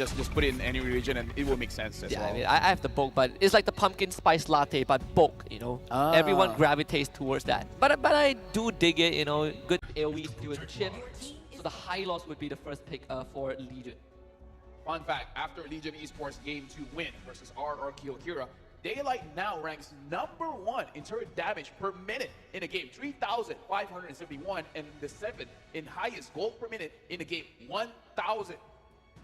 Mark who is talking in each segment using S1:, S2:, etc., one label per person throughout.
S1: Just put it in any region and it will make sense as
S2: Yeah,
S1: well.
S2: I mean, I have the bulk, but it's like the pumpkin spice latte, but bulk, you know. Everyone gravitates towards that. But I do dig it, you know. Good AoE to do with the chip. So the high loss would be the first pick for Legion.
S1: Fun fact, after Legion Esports Game 2 win versus RR Kyokura, Daylight now ranks #1 in turret damage per minute in a game, 3,571, and the 7th in highest gold per minute in a game, 1,000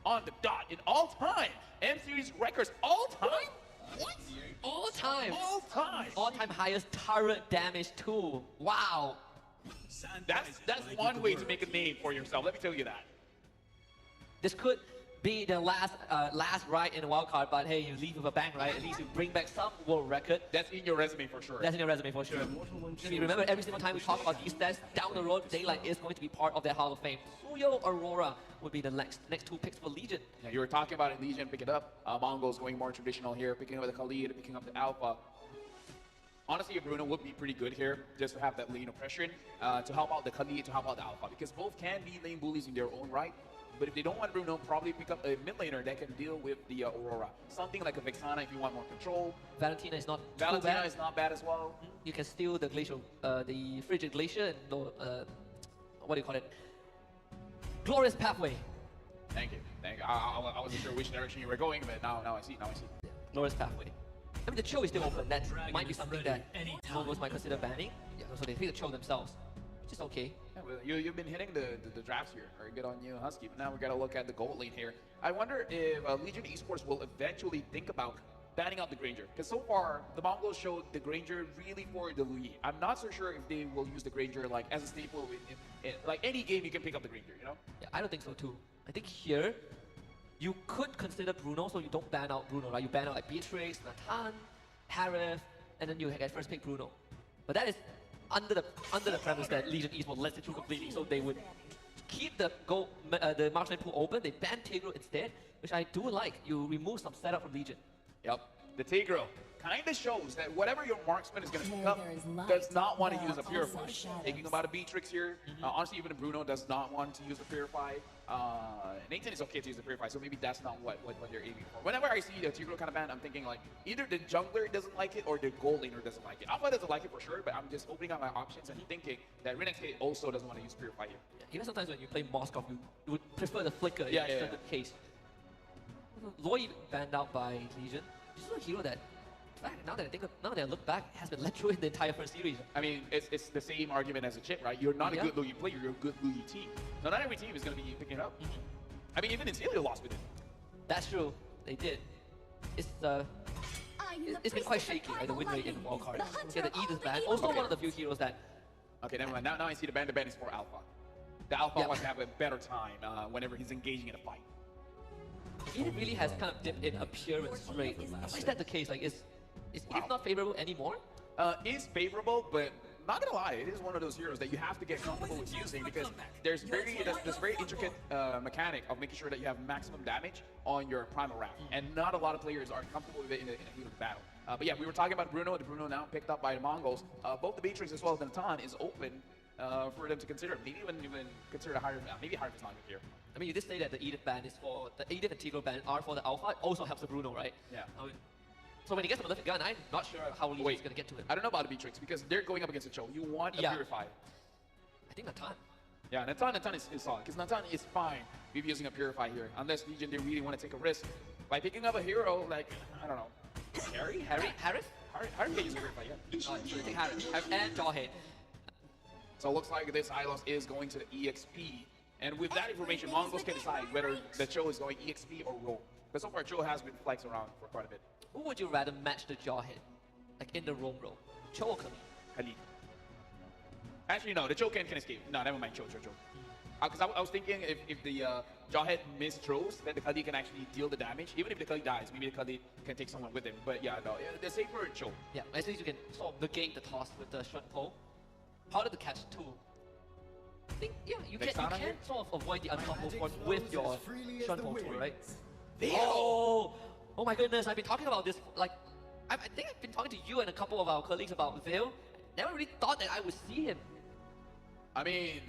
S1: on the dot in all time. M-Series records all time? What?
S2: All time.
S1: All time.
S2: All time highest turret damage too. Wow.
S1: That's one way to make a name for yourself. Let me tell you that.
S2: This could be the last ride in the wildcard, but hey, you leave with a bang, right? At least you bring back some world record.
S1: That's in your resume for sure.
S2: That's in your resume for sure. If you remember, every single time we talk about these stats, down the road, Daylight is going to be part of their Hall of Fame. Suyo Aurora would be the next two picks for Legion.
S1: Yeah, you were talking about it, Legion, pick it up. Mongols going more traditional here, picking up the Khalid, picking up the Alpha. Honestly, Bruno would be pretty good here, just to have that lane oppression, to help out the Khalid, to help out the Alpha, because both can be lane bullies in their own right. But if they don't want Bruno, probably pick up a mid laner that can deal with the Aurora. Something like a Vexana if you want more control.
S2: Valentina is not
S1: Valentina
S2: too bad.
S1: is not bad as well.
S2: You can steal the glacial, the frigid glacier, and what do you call it? Glorious pathway.
S1: Thank you. Thank you. I wasn't sure which direction you were going, but now I see. Now I see.
S2: Yeah, glorious pathway. I mean, the chill is still open. That might be something that Mongols might consider banning. Yeah, so they pick the chill themselves, which is okay.
S1: Yeah, well, you've been hitting the drafts here. Very good on you, Husky. But now we got to look at the gold lane here. I wonder if Legion Esports will eventually think about banning out the Granger. Because so far, the Mongols showed the Granger really for the Lui. I'm not so sure if they will use the Granger like as a staple in like any game you can pick up the Granger, you know?
S2: Yeah, I don't think so too. I think here, you could consider Bruno, so you don't ban out Bruno, right? You ban out like Beatrix, Natan, Harith, and then you get first pick Bruno. But that is under the premise that Legion Esports lets it through completely, so they would keep the marksman pool open. They ban Tigro instead, which I do like. You remove some setup from Legion.
S1: Yep. The Tigro kind of shows that whatever your marksman is going to pick up does not want to use a Purify. Thinking about a Beatrix here, honestly, even Bruno does not want to use the Purify. Nathan is okay to use the Purify, so maybe that's not what they're aiming for. Whenever I see the Tigro kind of ban, I'm thinking like either the jungler doesn't like it or the gold laner doesn't like it. Alpha doesn't like it for sure, but I'm just opening up my options and thinking that Renekton also doesn't want to use Purify here.
S2: Yeah, even sometimes when you play Moskov, you would prefer the Flicker in certain case. Lloyd banned out by Legion. This is a hero that, now that I look back, has been let through in the entire first series.
S1: I mean, it's the same argument as a chip, right? You're not a good Lui player, you're a good Lui team. So not every team is going to be picking it up. I mean, even Incilia lost with it.
S2: That's true. They did. It's been quite shaky, right? The win rate in wildcard. You get the Edith ban. Also one of the few heroes that...
S1: Okay, never mind. Now I see the ban. The ban is for Alpha. The Alpha wants to have a better time whenever he's engaging in a fight.
S2: Edith really has kind of dipped in appearance rate. Why is that the case? Like, is Edith not favorable anymore?
S1: Is favorable, but not gonna lie, it is one of those heroes that you have to get comfortable with using because there's this very intricate mechanic of making sure that you have maximum damage on your primal round, and not a lot of players are comfortable with it in a heat of battle. But yeah, we were talking about Bruno. The Bruno now picked up by the Mongols. Both the Beatrix as well as the Natan is open for them to consider. Maybe even consider a higher, maybe higher time here.
S2: I mean, you did say that the Edith ban is for the Edith and Tigro ban are for the Alpha. It also helps the Bruno, right?
S1: Yeah.
S2: So when he gets the Malefic Gun, I'm not sure how Legion's going to get to it.
S1: I don't know about the Beatrix because they're going up against a Cho. You want a Purify.
S2: I think Natan.
S1: Yeah, Natan is solid because Natan is fine with using a Purify here unless Legion they really want to take a risk by picking up a hero like I don't know, Harith can use a Purify. Yeah.
S2: So you take Harith and Jawhead.
S1: So it looks like this Ilos is going to the EXP. And with that information, Mongols can decide whether the Cho is going EXP or roll. But so far, Cho has been flexed around for quite a bit.
S2: Who would you rather match the Jawhead? Like in the roam role? Cho or Khalid?
S1: Khalid. Actually, no, the Cho can escape. No, never mind, Cho. Because I was thinking if the Jawhead mis-throws, then the Khalid can actually deal the damage. Even if the Khalid dies, maybe the Khalid can take someone with him. But yeah, no, the safer Cho.
S2: Yeah, at least you can sort of negate the toss with the short pole. Harder to catch too. I think, yeah, you can sort of avoid the unstoppable force with your short pole too, right? Oh my goodness, I've been talking about this, like, I think I've been talking to you and a couple of our colleagues about Veil. Never really thought that I would see him.
S1: I mean,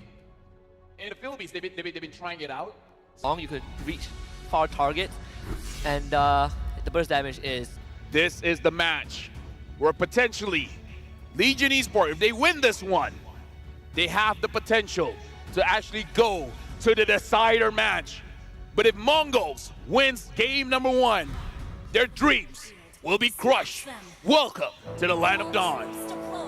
S1: in the Philippines, they've been trying it out.
S2: Long you could reach far targets. And the burst damage is...
S1: This is the match where potentially Legion Esports, if they win this one, they have the potential to actually go to the decider match. But if Mongols wins game number 1, their dreams will be crushed. Welcome to the Land of Dawn.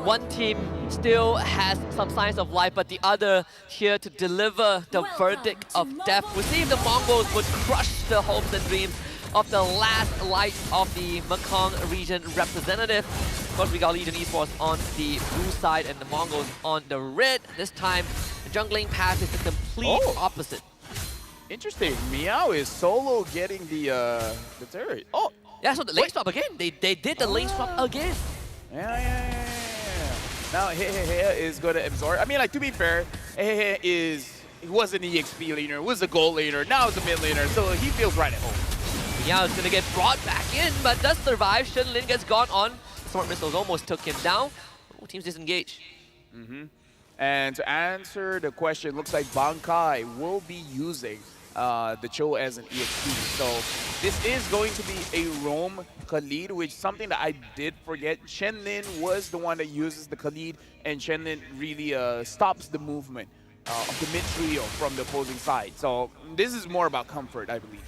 S2: One team still has some signs of life, but the other here to deliver the verdict of death. We'll see if the Mongols would crush the hopes and dreams of the last light of the Mekong region representative. Of course, we got Legion Esports on the blue side and the Mongols on the red. This time, the jungling path is the complete opposite.
S1: Interesting. Meow is solo getting the turret. Oh,
S2: yeah. So the lane swap again. They did the lane swap again.
S1: Yeah. Now Hehehe is going to absorb. I mean, like, to be fair, Hehehe he was an EXP laner, was a gold laner, now he's a mid laner, so he feels right at home.
S2: Yeah, it's gonna get brought back in, but does survive. Shenlin gets gone on. Smart missiles almost took him down. Both teams disengage.
S1: And to answer the question, looks like Bankai will be using the Cho as an EXP. So this is going to be a roam Khalid, which is something that I did forget. Shenlin was the one that uses the Khalid, and Shenlin really stops the movement of the mid trio from the opposing side. So this is more about comfort, I believe.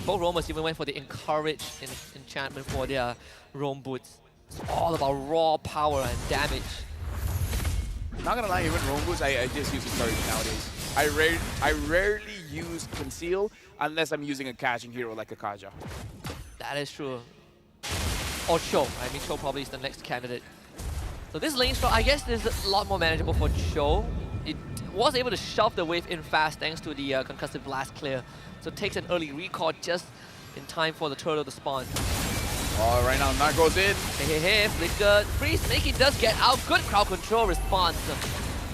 S2: Both roamers even went for the encourage enchantment for their roam boots. It's all about raw power and damage.
S1: Not gonna lie, even roam boots, I just use encourage nowadays. I rarely use conceal unless I'm using a catching hero like a Kaja.
S2: That is true. Or Cho. I mean, Cho probably is the next candidate. So this lane strike, I guess, is a lot more manageable for Cho. It was able to shove the wave in fast thanks to the concussive blast clear. So it takes an early recall just in time for the turtle to spawn.
S1: Oh, right now, Nart goes in.
S2: Hey, Flicker. Freeze making does get out. Good crowd control response.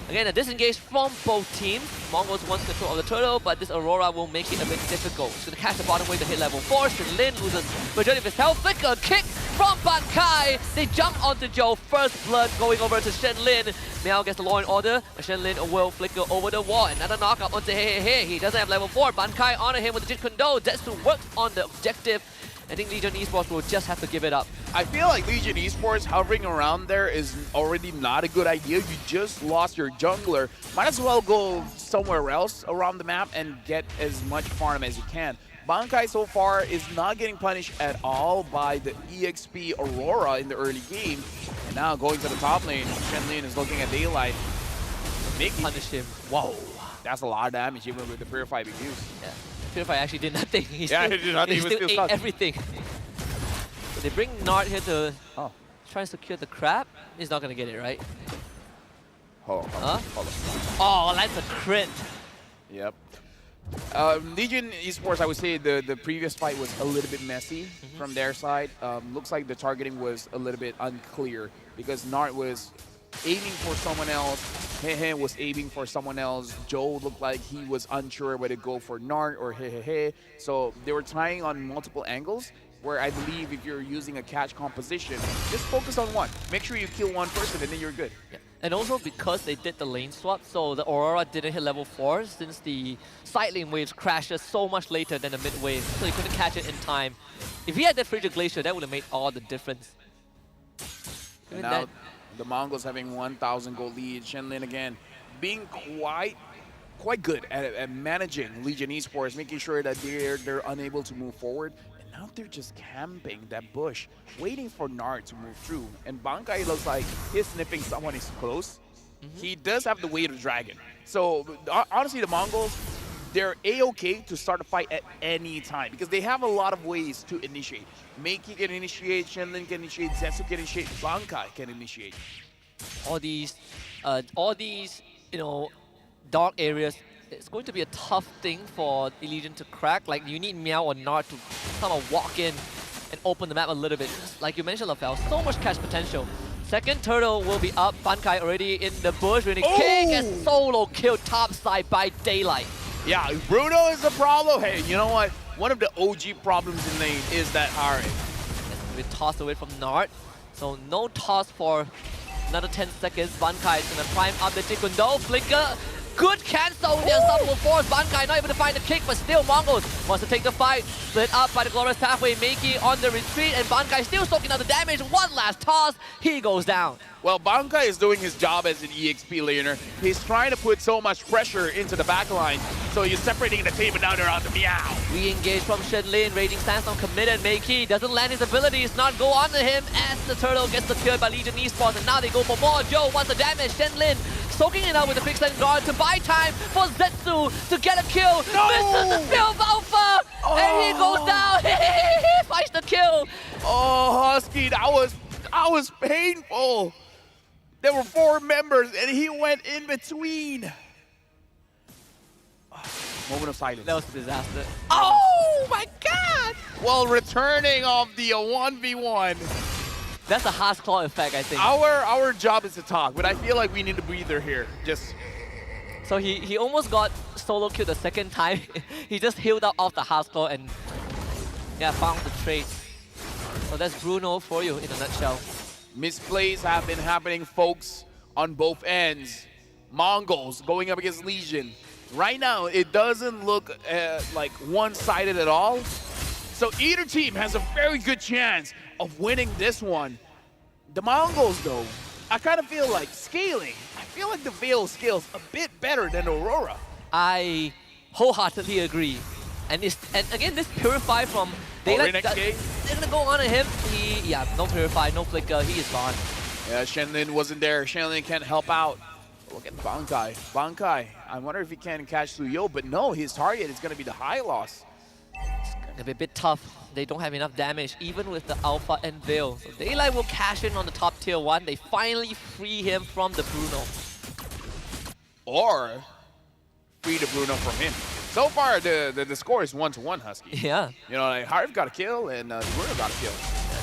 S2: Again, a disengage from both teams. Mongols wants control of the turtle, but this Aurora will make it a bit difficult. She's going to catch the bottom wave to hit level 4. Lin loses majority of his health. Flicker kick from Bankai. They jump onto Joe. First blood going over to Shenlin. Meow gets the law in order. Shenlin will flicker over the wall. Another knockout onto Hey. He doesn't have level 4. Bankai honor him with the Jit Kundo. Zetsu works on the objective. I think Legion Esports will just have to give it up.
S1: I feel like Legion Esports hovering around there is already not a good idea. You just lost your jungler. Might as well go somewhere else around the map and get as much farm as you can. Bankai so far is not getting punished at all by the EXP Aurora in the early game. And now going to the top lane, Shenlin is looking at Daylight.
S2: Punish him.
S1: Whoa, that's a lot of damage even with the Purify being used.
S2: Yeah. Purify actually did nothing. He
S1: did nothing.
S2: He still ate
S1: stuck.
S2: everything. So they bring Nart here to try and secure the crab. He's not going to get it, right?
S1: Hold on.
S2: Oh, that's a crit.
S1: Yep. Legion Esports, I would say the previous fight was a little bit messy from their side. Looks like the targeting was a little bit unclear because Nart was aiming for someone else. Hehe was aiming for someone else. Joe looked like he was unsure whether to go for Nart or Hehehe. So they were trying on multiple angles, where I believe if you're using a catch composition, just focus on one. Make sure you kill one person and then you're good.
S2: Yeah. And also because they did the lane swap, so the Aurora didn't hit level 4 since the side lane waves crashed so much later than the mid wave, so he couldn't catch it in time. If he had that Frigid Glacier, that would have made all the difference.
S1: And now the Mongols having 1,000 gold lead. Shenlin again being quite good at managing Legion Esports, making sure that they're unable to move forward. And now they're just camping that bush, waiting for Nart to move through. And Bankai looks like he's sniffing someone is close. He does have the weight of dragon. So honestly, the Mongols, they're A-okay to start a fight at any time because they have a lot of ways to initiate. Meiki can initiate, Shenlin can initiate, Zetsu can initiate, Bankai can initiate.
S2: All these, you know, dark areas, it's going to be a tough thing for Legion to crack. Like, you need Meow or Nart to kind of walk in and open the map a little bit. Like you mentioned, LaFell, so much catch potential. Second turtle will be up. Bankai already in the bush. Really King gets solo killed topside by Daylight.
S1: Yeah, Bruno is a problem. Hey, you know what? One of the OG problems in lane is that RA.
S2: We tossed away from Nart. So no toss for another 10 seconds. Bankai is going to prime up the Jikundo. Flicker good cancel. The unstoppable force. Bankai not able to find the kick, but still Mongols wants to take the fight. Split up by the glorious pathway. Meiki on the retreat, and Bankai still soaking out the damage. One last toss. He goes down.
S1: Well, Bankai is doing his job as an EXP laner. He's trying to put so much pressure into the backline, so he's separating the team, and now they're on the meow.
S2: Re-engage from Shenlin, Raging Sandstorm committed. Meiki doesn't land his abilities, not go on to him as the turtle gets secured by Legion Esports, and now they go for more. Joe wants the damage. Shenlin soaking it out with the quicksand guard to buy time for Zetsu to get a kill. Misses the spill of Alpha, and he goes down. He fights the kill.
S1: Oh, Husky, that was painful. There were 4 members, and he went in between. Moment of silence.
S2: That was a disaster. Oh my god!
S1: Well, returning of the 1v1.
S2: That's a Haas Claw effect, I think.
S1: Our job is to talk, but I feel like we need a breather here. Just.
S2: So he almost got solo killed the second time. He just healed up off the Haas Claw and yeah, found the trade. So that's Bruno for you in a nutshell.
S1: Misplays have been happening, folks, on both ends. Mongols going up against Legion. Right now, it doesn't look like one-sided at all. So either team has a very good chance of winning this one. The Mongols, though, I kind of feel like scaling. I feel like the Veil scales a bit better than Aurora.
S2: I wholeheartedly agree. And again, this Purify from Daylight, they're gonna go on to him. No Purify, no Flicker, he is gone.
S1: Yeah, Shenlin wasn't there. Shenlin can't help out. Look at Bankai. Bankai, I wonder if he can catch Suyo, but no, his target is gonna be the high loss.
S2: It's gonna be a bit tough. They don't have enough damage, even with the Alpha and Veil. So Daylight will cash in on the top tier 1. They finally free him from the Bruno.
S1: Or free the Bruno from him. So far, the score is 1-1, Husky.
S2: Yeah.
S1: You know, like Harv got a kill and Bruno got a kill.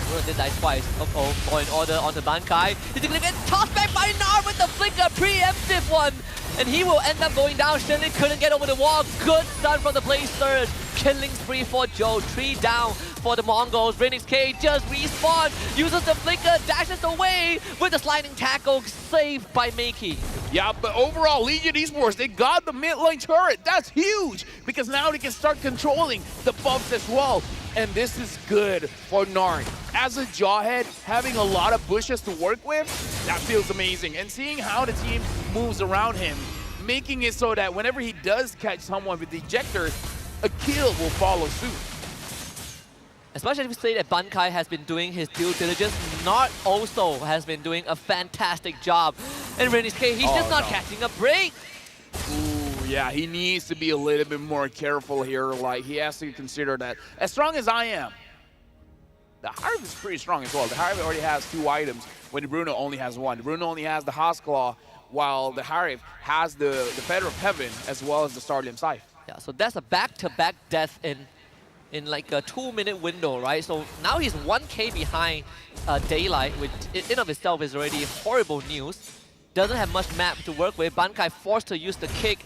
S2: Bruno did die twice. Uh-oh, law and order onto Bankai. He's gonna get tossed back by Nar with the flicker, preemptive one. And he will end up going down. Shenlin couldn't get over the wall. Good stun from the Blaze Surge. Killing spree for Joe. 3 down for the Mongols. Renix K just respawned. Uses the flicker, dashes away with the sliding tackle. Saved by Meiki.
S1: Yeah, but overall, Legion Esports, they got the mid lane turret. That's huge because now they can start controlling the buffs as well. And this is good for Narn. As a Jawhead, having a lot of bushes to work with, that feels amazing. And seeing how the team moves around him, making it so that whenever he does catch someone with the ejector, a kill will follow suit.
S2: Especially if you say that Bankai has been doing his due diligence, Nart also has been doing a fantastic job. And Renix K, he's just not catching a break.
S1: Ooh, yeah, he needs to be a little bit more careful here. Like, he has to consider that. As strong as I am, the Harv is pretty strong as well. The Harv already has 2 items when the Bruno only has 1. The Bruno only has the Haas Claw, while the Harv has the Feather of Heaven as well as the Starlim Scythe.
S2: Yeah, so that's a back-to-back death in like a 2-minute window, right? So now he's 1k behind Daylight, which in of itself is already horrible news. Doesn't have much map to work with. Bankai forced to use the kick.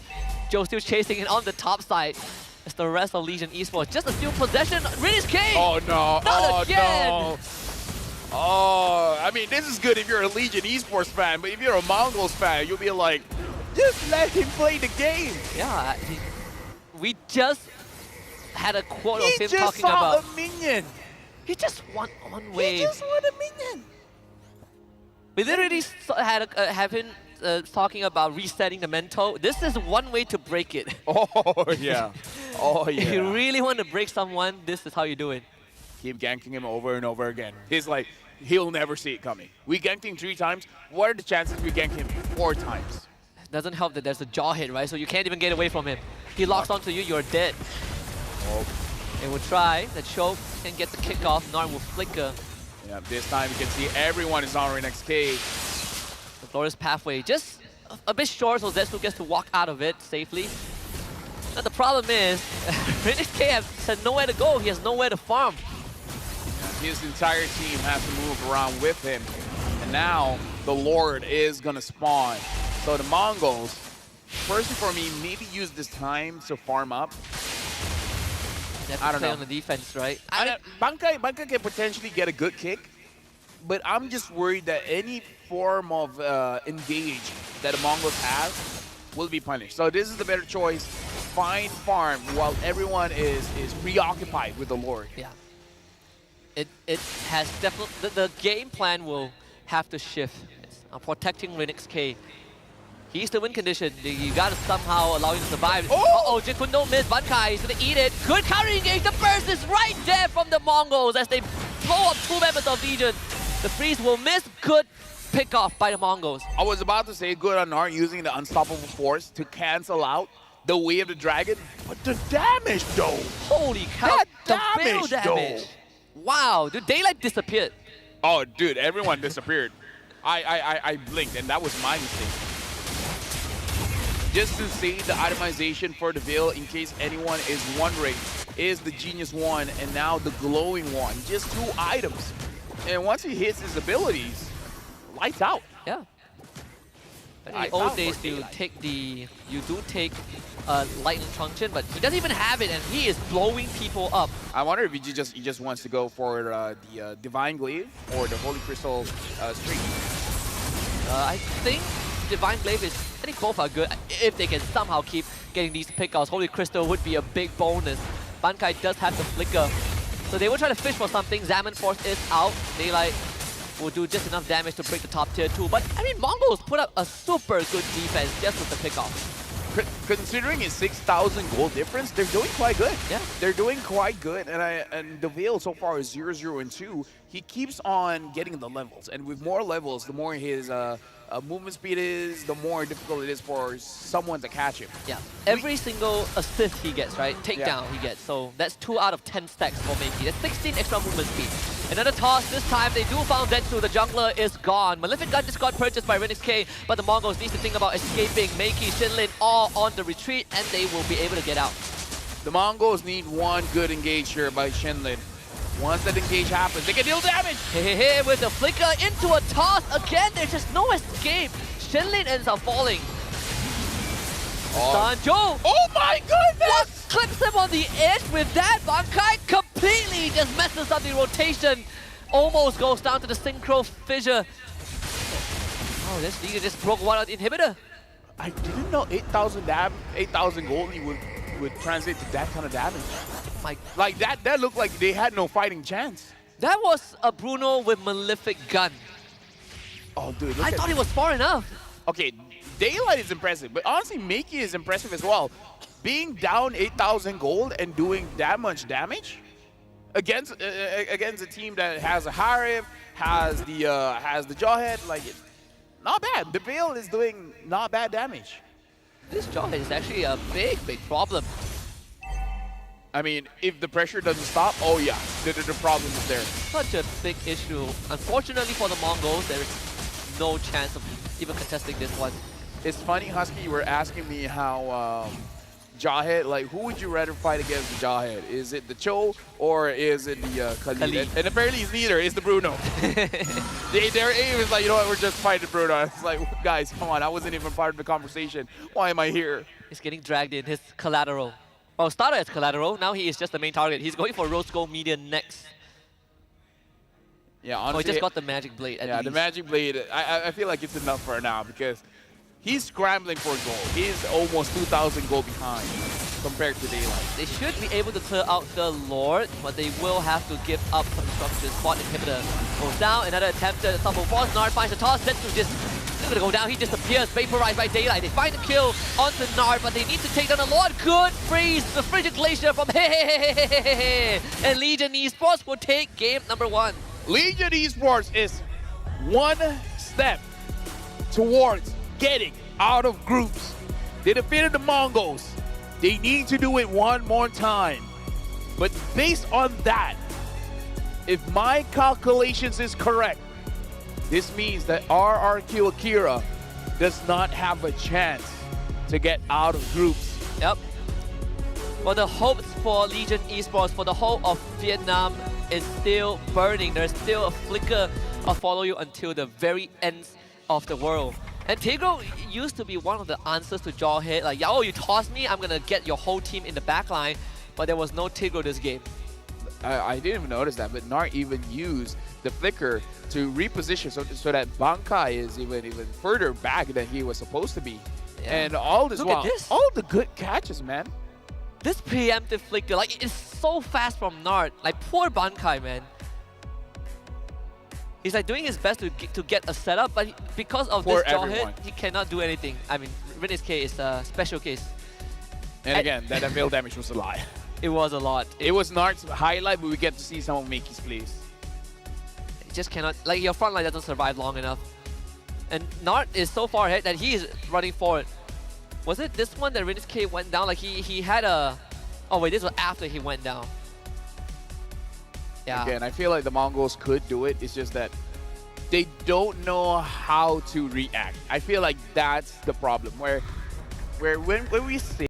S2: Joe still chasing it on the top side. As the rest of Legion Esports just a steal possession. Renix K!
S1: Oh no!
S2: Not again!
S1: No! Oh, I mean, this is good if you're a Legion Esports fan, but if you're a Mongols fan, you'll be like, just let him play the game.
S2: Yeah, we just had a quote of him talking
S1: He
S2: about.
S1: just saw a minion.
S2: He just won one wave.
S1: He just won a minion.
S2: We literally had have him talking about resetting the mental. This is one way to break it.
S1: Oh yeah. Oh yeah.
S2: If you really want to break someone, this is how you do it.
S1: Keep ganking him over and over again. He's like, he'll never see it coming. We ganked him 3 times. What are the chances we gank him 4 times?
S2: Doesn't help that there's a jaw hit, right? So you can't even get away from him. He locks onto you, you're dead.
S1: Oh.
S2: They will try. The choke can get the kick off. Narn will flicker.
S1: Yeah, this time you can see everyone is on Renix K.
S2: The glorious pathway just a bit short, so Zetsu gets to walk out of it safely. Now the problem is, Renix K has nowhere to go. He has nowhere to farm.
S1: Yeah, his entire team has to move around with him. And now the Lord is going to spawn. So the Mongols, personally for me, maybe use this time to farm up.
S2: They have to
S1: I don't
S2: play
S1: know.
S2: on the defense, right?
S1: Bankai can potentially get a good kick, but I'm just worried that any form of engage that the Mongols have will be punished. So this is the better choice. Find farm while everyone is preoccupied with the Lord.
S2: Yeah. It has definitely the game plan will have to shift. It's, protecting Linux K. He's the win condition. You gotta somehow allow him to survive. Uh-oh, Jikun don't miss. Bankai is gonna eat it. Good counter engage. The burst is right there from the Mongols as they blow up 2 members of Legion. The freeze will miss. Good pick off by the Mongols.
S1: I was about to say good on Nart using the unstoppable force to cancel out the way of the dragon, but the damage though.
S2: Holy cow!
S1: That
S2: The fail
S1: damage,
S2: Wow, the daylight disappeared.
S1: Oh, dude, everyone disappeared. I blinked, and that was my mistake. Just to see the itemization for the Veil, in case anyone is wondering, is the Genius one and now the Glowing one. Just 2 items. And once he hits his abilities, lights out.
S2: Yeah. In the
S1: Lights
S2: old
S1: out
S2: days,
S1: for
S2: you
S1: daylight.
S2: take lightning truncheon, but he doesn't even have it, and he is blowing people up.
S1: I wonder if he just wants to go for the Divine Glaive or the Holy Crystal Streak.
S2: I think Divine Glaive is. I think both are good if they can somehow keep getting these pickouts. Holy Crystal would be a big bonus. Bankai does have the flicker, so they will try to fish for something. Zaman Force is out. Daylight will do just enough damage to break the top tier 2. But I mean, Mongols put up a super good defense just with the pickoff.
S1: Considering his 6,000 gold difference, they're doing quite good.
S2: Yeah.
S1: They're doing quite good. And the Veil so far is 0, 0, and 2. He keeps on getting the levels. And with more levels, the more his movement speed is, the more difficult it is for someone to catch him.
S2: Yeah. Every single assist he gets, right? Takedown he gets. So that's 2 out of 10 stacks for Meiki. That's 16 extra movement speed. Another toss. This time they do found Dentsu. The jungler is gone. Malefic Gun just got purchased by Renix K, but the Mongols need to think about escaping. Meiki, Shinlin all on the retreat, and they will be able to get out.
S1: The Mongols need one good engage here by Shinlin. Once that engage happens, they can deal damage.
S2: Hey, with the flicker into a toss. Again, there's just no escape. Shinlin ends up falling. Sanjo!
S1: Oh my goodness!
S2: What clips him on the edge with that? Bankai completely just messes up the rotation. Almost goes down to the synchro fissure. Oh, this League just broke one of the inhibitor.
S1: I didn't know 8,000 gold would translate to that kind of damage. Like that looked like they had no fighting chance.
S2: That was a Bruno with Malefic Gun.
S1: Oh, dude,
S2: I thought it was far enough.
S1: Okay, Daylight is impressive, but honestly, Meiki is impressive as well. Being down 8,000 gold and doing that much damage against a team that has a Harif, has the Jawhead, like, not bad. The Veil is doing not bad damage.
S2: This Jawhead is actually a big problem.
S1: I mean, if the pressure doesn't stop, oh yeah, the problem is there.
S2: Such a big issue. Unfortunately for the Mongols, there is no chance of even contesting this one.
S1: It's funny, Husky, you were asking me how Jawhead, like, who would you rather fight against the Jawhead? Is it the Cho or is it the Khalid? And apparently it's neither, it's the Bruno. Their aim is like, you know what, we're just fighting Bruno. It's like, guys, come on, I wasn't even part of the conversation. Why am I here?
S2: He's getting dragged in, his collateral. Well, started as collateral, now he is just the main target. He's going for Rose Gold Median next.
S1: Yeah, honestly.
S2: Oh, he just got the Magic Blade at least.
S1: The Magic Blade, I feel like it's enough for now because he's scrambling for gold. He's almost 2,000 gold behind compared to Daylight.
S2: They should be able to clear out the Lord, but they will have to give up some structures. Spot inhibitor goes down, another attempt at Stumble Force. Nard finds the toss, Zetsu just gonna go down. He disappears, vaporized by Daylight. They find the kill onto Nard, but they need to take down the Lord. Good freeze, the Frigid Glacier from and Legion Esports will take game number 1.
S1: Legion Esports is one step towards getting out of groups. They defeated the Mongols. They need to do it one more time. But based on that, if my calculations is correct, this means that RRQ Akira does not have a chance to get out of groups.
S2: Yep. But the hopes for Legion Esports, for the whole of Vietnam, is still burning. There's still a flicker of follow you until the very end of the world. And Tigro used to be one of the answers to Jawhead. Like, oh, you toss me, I'm gonna get your whole team in the backline. But there was no Tigro this game.
S1: I didn't even notice that, but Nart even used the flicker to reposition so that Bankai is even further back than he was supposed to be.
S2: Yeah.
S1: And all this
S2: Look at
S1: while,
S2: this.
S1: all the good catches, man.
S2: This preemptive flicker, like, it's so fast from Nart. Like, poor Bankai, man. He's like doing his best to get a setup, but because of
S1: For
S2: this jaw
S1: everyone.
S2: hit, he cannot do anything. I mean, Rinne's case is a special case.
S1: And again, that veil damage was a lot.
S2: It was a lot.
S1: It was Nart's highlight, but we get to see some of Mickey's plays.
S2: It just cannot, like, your front line doesn't survive long enough. And Nart is so far ahead that he is running forward. Was it this one that Rinne's K went down? Like, he had a... Oh, wait, this was after he went down. Yeah.
S1: Again, I feel like the Mongols could do it. It's just that they don't know how to react. I feel like that's the problem. Where when we see